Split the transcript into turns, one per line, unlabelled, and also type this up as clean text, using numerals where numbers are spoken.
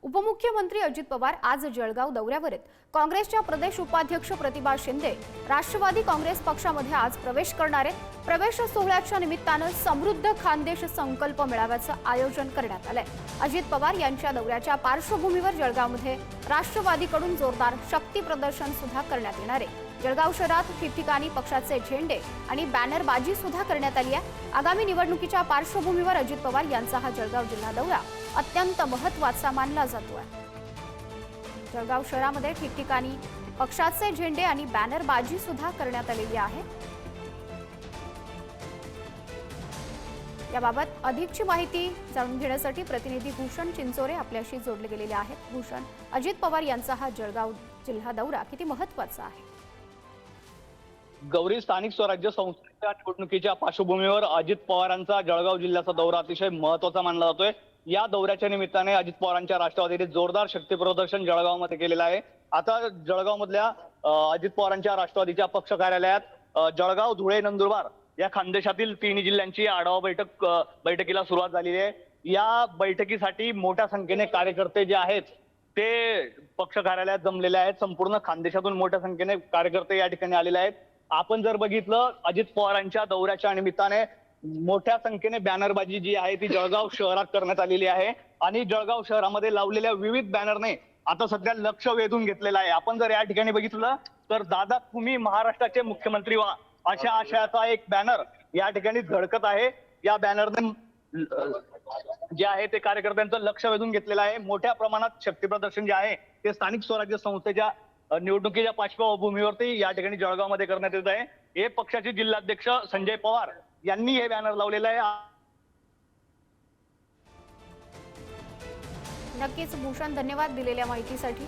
उपमुख्यमंत्री अजित पवार आज जळगाव दौऱ्यावर आहेत। काँग्रेसच्या प्रदेश उपाध्यक्ष प्रतिभा शिंदे राष्ट्रवादी काँग्रेस पक्षामध्ये आज प्रवेश करणार आहेत। प्रवेश सोहळ्याच्या निमित्ताने समृद्ध खानदेश संकल्प मेळाव्याचं आयोजन करण्यात आलंय। अजित पवार यांच्या दौऱ्याच्या पार्श्वभूमीवर जळगावमध्ये राष्ट्रवादीकडून जोरदार शक्ती प्रदर्शन सुद्धा करण्यात येणार आहे। जळगाव शहरात ठिकठिकाणी पक्षाचे झेंडे आणि बॅनरबाजी सुद्धा करण्यात आली आहे। आगामी निवडणुकीच्या पार्श्वभूमीवर अजित पवार यांचा हा जळगाव जिल्हा दौरा अत्यंत महत्त्वाचा मानला जातोय। जळगाव शहरामध्ये ठिकठिकाणी पक्षाचे झेंडे आणि बॅनरबाजी सुद्धा करण्यात आलेली आहे। याबाबत अधिकची माहिती जाणून घेण्यासाठी प्रतिनिधी भूषण चिंचोरे आपल्याशी जोडले गेलेले आहेत। भूषण, अजित पवार यांचा हा जळगाव जिल्हा दौरा किती महत्त्वाचा आहे?
गौरी, स्थानिक स्वराज्य संस्थेच्या निवडणुकीच्या पार्श्वभूमीवर अजित पवारांचा जळगाव जिल्ह्याचा दौरा अतिशय महत्त्वाचा मानला जातोय। या दौऱ्याच्या निमित्ताने अजित पवारांच्या राष्ट्रवादीने जोरदार शक्ती प्रदर्शन जळगावमध्ये केलेलं आहे। आता जळगावमधल्या अजित पवारांच्या राष्ट्रवादीच्या पक्ष कार्यालयात जळगाव, धुळे, नंदुरबार या खानदेशातील 3 जिल्ह्यांची आढावा बैठकीला सुरुवात झालेली आहे। या बैठकीसाठी मोठ्या संख्येने कार्यकर्ते जे आहेत ते पक्ष कार्यालयात जमलेले आहेत। संपूर्ण खानदेशातून मोठ्या संख्येने कार्यकर्ते या ठिकाणी आलेले आहेत। आपण जर बघितलं, अजित पवारांच्या दौऱ्याच्या निमित्ताने मोठ्या संख्येने बॅनरबाजी जी आहे ती जळगाव शहरात करण्यात आलेली आहे आणि जळगाव शहरामध्ये लावलेल्या विविध बॅनरने आता सध्या लक्ष वेधून घेतलेलं आहे। आपण जर या ठिकाणी बघितलं तर दादा तुम्ही महाराष्ट्राचे मुख्यमंत्री व्हा अशा आशयाचा एक बॅनर या ठिकाणी झळकत आहे। या बॅनरने जे आहे ते कार्यकर्त्यांचं लक्ष वेधून घेतलेलं आहे। मोठ्या प्रमाणात शक्ती प्रदर्शन जे आहे ते स्थानिक स्वराज्य संस्थेच्या निवडणुकीच्या पार्श्वभूमीवरती या ठिकाणी जळगावमध्ये करण्यात येत आहे। हे पक्षाचे जिल्हाध्यक्ष संजय पवार यांनी हे बॅनर लावलेलं आहे।
नक्कीच भूषण, धन्यवाद दिलेल्या माहितीसाठी।